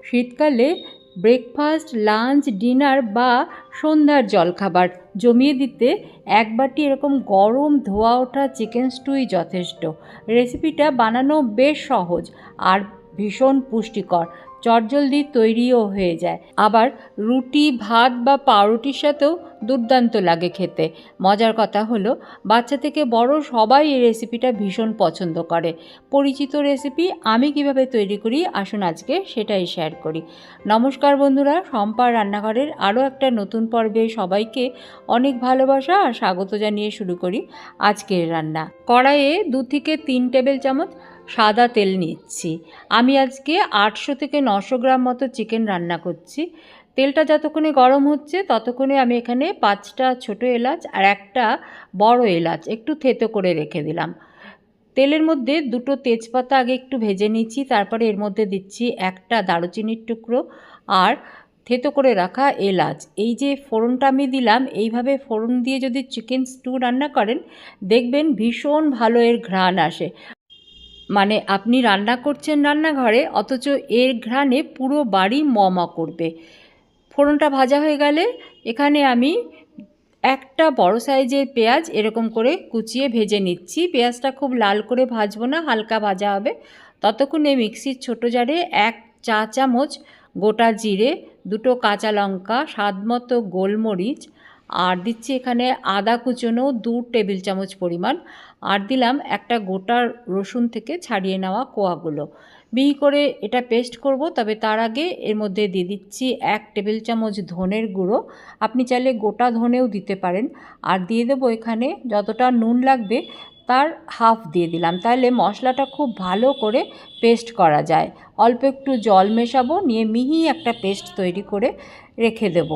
শীতকালে breakfast, lunch, dinner বা সন্ধ্যার জলখাবার জমিয়ে দিতে এক বাটি এরকম গরম ধোয়া ওঠা চিকেন স্টুই যথেষ্ট। রেসিপিটা বানানো বেশ সহজ আর ভীষণ পুষ্টিকর, চটজলদি তৈরিও হয়ে যায়। আবার রুটি, ভাত বা পাউরুটির সাথেও দুর্দান্ত লাগে খেতে। মজার কথা হলো, বাচ্চা থেকে বড় সবাই এই রেসিপিটা ভীষণ পছন্দ করে। পরিচিত রেসিপি আমি কিভাবে তৈরি করি আসুন আজকে সেটাই শেয়ার করি। নমস্কার বন্ধুরা, শম্পার রান্নাঘরের আরও একটা নতুন পর্বে সবাইকে অনেক ভালোবাসা আর স্বাগত জানিয়ে শুরু করি আজকের রান্না। কড়াইয়ে 2 থেকে 3 টেবিল চামচ সাদা তেল নিচ্ছি। আমি আজকে 800 থেকে 900 গ্রাম মতো চিকেন রান্না করছি। তেলটা যতক্ষণে গরম হচ্ছে ততক্ষণে আমি এখানে 5টা ছোটো এলাচ আর একটা বড় এলাচ একটু থেতো করে রেখে দিলাম। তেলের মধ্যে 2টো তেজপাতা আগে একটু ভেজে নিচ্ছি, তারপরে এর মধ্যে দিচ্ছি একটা দারুচিনির টুকরো আর থেতো করে রাখা এলাচ। এই যে ফোড়নটা আমি দিলাম, এইভাবে ফোড়ন দিয়ে যদি চিকেন স্টু রান্না করেন দেখবেন ভীষণ ভালো এর ঘ্রাণ আসে। মানে আপনি রান্না করছেন রান্নাঘরে, অথচ এর ঘ্রাণে পুরো বাড়ি ম করবে। ফোড়নটা ভাজা হয়ে গেলে এখানে আমি একটা বড় সাইজের পেঁয়াজ এরকম করে কুচিয়ে ভেজে নিচ্ছি। পেঁয়াজটা খুব লাল করে ভাজবো না, হালকা ভাজা হবে। ততক্ষণে মিক্সির ছোটো জারে 1 চা চামচ গোটা জিরে, 2টো কাঁচা লঙ্কা, স্বাদমতো গোলমরিচ আর দিচ্ছি এখানে আদা কুচনো 2 টেবিল চামচ পরিমাণ, আর দিলাম একটা গোটা রসুন থেকে ছাড়িয়ে নেওয়া কোয়াগুলো। মিহি করে এটা পেস্ট করব, তবে তার আগে এর মধ্যে দিয়ে দিচ্ছি 1 টেবিল চামচ ধনের গুঁড়ো। আপনি চাইলে গোটা ধনেও দিতে পারেন। আর দিয়ে দেবো এখানে যতটা নুন লাগবে তার হাফ দিয়ে দিলাম, তাহলে মশলাটা খুব ভালো করে পেস্ট করা যায়। অল্প একটু জল মেশাবো, নিয়ে মিহি একটা পেস্ট তৈরি করে রেখে দেব।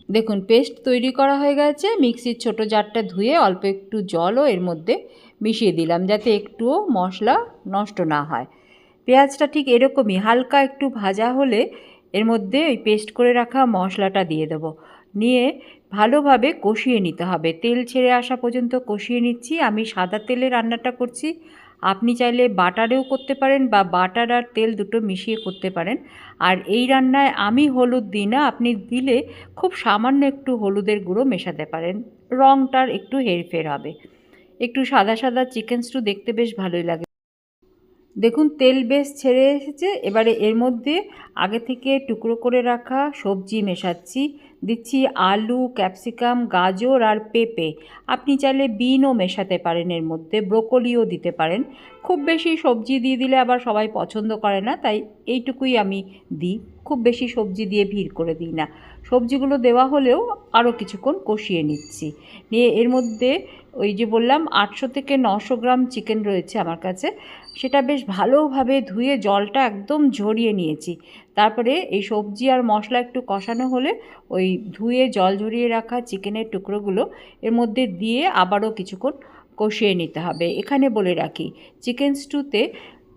দেখুন পেস্ট তৈরি করা হয়ে গেছে। মিক্সির ছোটো জারটা ধুয়ে অল্প একটু জলও এর মধ্যে মিশিয়ে দিলাম, যাতে একটুও মশলা নষ্ট না হয়। পেঁয়াজটা ঠিক এরকমই হালকা একটু ভাজা হলে এর মধ্যে ওই পেস্ট করে রাখা মশলাটা দিয়ে দেবো, নিয়ে ভালোভাবে কষিয়ে নিতে হবে। তেল ছেড়ে আসা পর্যন্ত কষিয়ে নিচ্ছি। আমি সাদা তেলে রান্নাটা করছি, আপনি চাইলে বাটারেও করতে পারেন বা বাটার আর তেল দুটো মিশিয়ে করতে পারেন। আর এই রান্নায় আমি হলুদ দিই না, আপনি দিলে খুব সামান্য একটু হলুদের গুঁড়ো মেশাতে পারেন, রঙটার একটু হেরফের হবে। একটু সাদা সাদা চিকেন স্টু দেখতে বেশ ভালোই লাগে। দেখুন তেল বেশ ছেড়ে এসেছে। এবারে এর মধ্যে আগে থেকে টুকরো করে রাখা সবজি মেশাচ্ছি। দিচ্ছি আলু, ক্যাপসিকাম, গাজর আর পেঁপে। আপনি চাইলে বিনও মেশাতে পারেন, এর মধ্যে ব্রোকলিও দিতে পারেন। খুব বেশি সবজি দিয়ে দিলে আবার সবাই পছন্দ করে না, তাই এইটুকুই আমি দিই। খুব বেশি সবজি দিয়ে ভিড় করে দিই না। সবজিগুলো দেওয়া হলেও আরও কিছুক্ষণ কষিয়ে নিচ্ছি। নিয়ে এর মধ্যে ওই যে বললাম 800 থেকে 900 গ্রাম চিকেন রয়েছে আমার কাছে, সেটা বেশ ভালোভাবে ধুয়ে জলটা একদম ঝরিয়ে নিয়েছি। তারপরে এই সবজি আর মশলা একটু কষানো হলে ওই ধুয়ে জল ঝরিয়ে রাখা চিকেনের টুকরোগুলো এর মধ্যে দিয়ে আবারও কিছুক্ষণ কষিয়ে নিতে হবে। এখানে বলে রাখি, চিকেন স্টুতে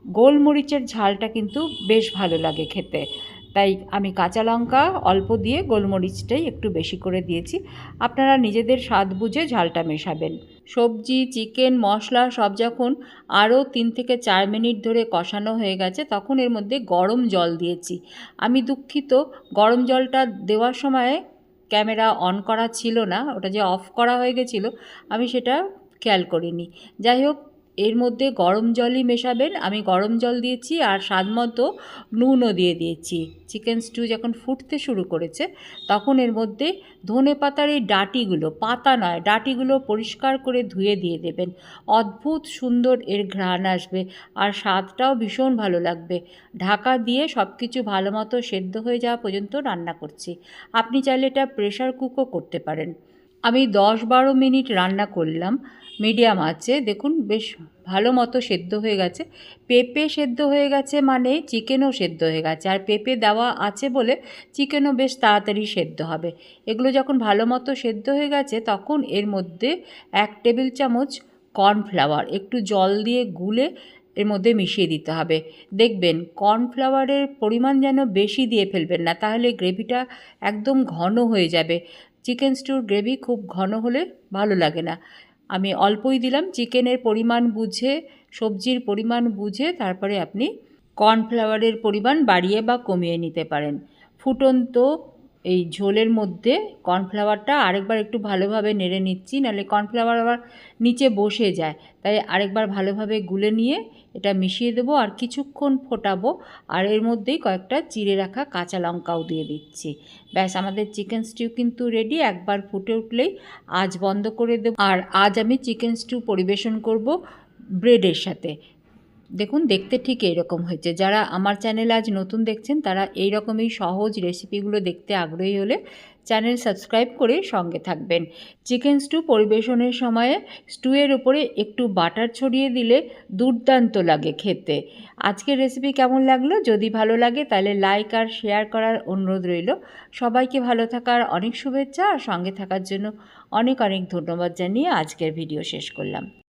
গোলমরিচের ঝালটা কিন্তু বেশ ভালো লাগে খেতে, তাই আমি কাঁচা লঙ্কা অল্প দিয়ে গোলমরিচটাই একটু বেশি করে দিয়েছি। আপনারা নিজেদের স্বাদ বুঝে ঝালটা মেশাবেন। সবজি, চিকেন, মশলা সব যখন আরও 3 থেকে 4 মিনিট ধরে কষানো হয়ে গেছে, তখন এর মধ্যে গরম জল দিয়েছি। আমি দুঃখিত, গরম জলটা দেওয়ার সময় ক্যামেরা অন করা ছিল না, ওটা যে অফ করা হয়ে গেছিলো আমি সেটা খেয়াল করিনি। যাই হোক, এর মধ্যে গরম জলই মেশাবেন। আমি গরম জল দিয়েছি আর স্বাদমতো নুনও দিয়ে দিয়েছি। চিকেন স্টু যখন ফুটতে শুরু করেছে তখন এর মধ্যে ধনেপাতার এই ডাঁটিগুলো, পাতা নয় ডাঁটিগুলো পরিষ্কার করে ধুয়ে দিয়ে দেবেন। অদ্ভুত সুন্দর এর ঘ্রাণ আসবে আর স্বাদটাও ভীষণ ভালো লাগবে। ঢাকা দিয়ে সব কিছু ভালো মতো সেদ্ধ হয়ে যাওয়া পর্যন্ত রান্না করছি। আপনি চাইলে এটা প্রেশার কুকও করতে পারেন। আমি 10-12 মিনিট রান্না করলাম মিডিয়াম আঁচে। দেখুন বেশ ভালো মতো সেদ্ধ হয়ে গেছে। পেঁপে সেদ্ধ হয়ে গেছে মানে চিকেনও সেদ্ধ হয়ে গেছে, আর পেঁপে দেওয়া আছে বলে চিকেনও বেশ তাড়াতাড়ি সেদ্ধ হবে। এগুলো যখন ভালো মতো সেদ্ধ হয়ে গেছে তখন এর মধ্যে 1 টেবিল চামচ কর্নফ্লাওয়ার একটু জল দিয়ে গুলে এর মধ্যে মিশিয়ে দিতে হবে। দেখবেন কর্নফ্লাওয়ারের পরিমাণ যেন বেশি দিয়ে ফেলবেন না, তাহলে গ্রেভিটা একদম ঘন হয়ে যাবে। চিকেন স্টুর গ্রেভি খুব ঘন হলে ভালো লাগে না। আমি অল্পই দিলাম। চিকেনের পরিমাণ বুঝে, সবজির পরিমাণ বুঝে তারপরে আপনি কর্নফ্লাওয়ারের পরিমাণ বাড়িয়ে বা কমিয়ে নিতে পারেন। ফুটন্ত এই ঝোলের মধ্যে কর্নফ্লাওয়ারটা আরেকবার একটু ভালোভাবে নেড়ে নিচ্ছি, নাহলে কর্নফ্লাওয়ার আবার নিচে বসে যায়, তাই আরেকবার ভালোভাবে গুলে নিয়ে এটা মিশিয়ে দেবো আর কিছুক্ষণ ফোটাবো। আর এর মধ্যেই কয়েকটা চিড়ে রাখা কাঁচা লঙ্কাও দিয়ে দিচ্ছি। ব্যাস, আমাদের চিকেন স্টিউ কিন্তু রেডি। একবার ফুটে উঠলেই আঁচ বন্ধ করে দেবো। আর আজ আমি চিকেন স্টিউ পরিবেশন করব ব্রেডের সাথে। দেখুন, দেখতে ঠিক এইরকম হয়েছে। যারা আমার চ্যানেল আজ নতুন দেখছেন তারা এই রকমই সহজ রেসিপিগুলো দেখতে আগ্রহী হলে চ্যানেল সাবস্ক্রাইব করে সঙ্গে থাকবেন। চিকেন স্টু পরিবেশনের সময়ে স্টুয়ের উপরে একটু বাটার ছড়িয়ে দিলে দুর্দান্ত লাগে খেতে। আজকের রেসিপি কেমন লাগলো? যদি ভালো লাগে তাহলে লাইক আর শেয়ার করার অনুরোধ রইল। সবাইকে ভালো থাকার অনেক শুভেচ্ছা আর সঙ্গে থাকার জন্য অনেক অনেক ধন্যবাদ জানিয়ে আজকের ভিডিও শেষ করলাম।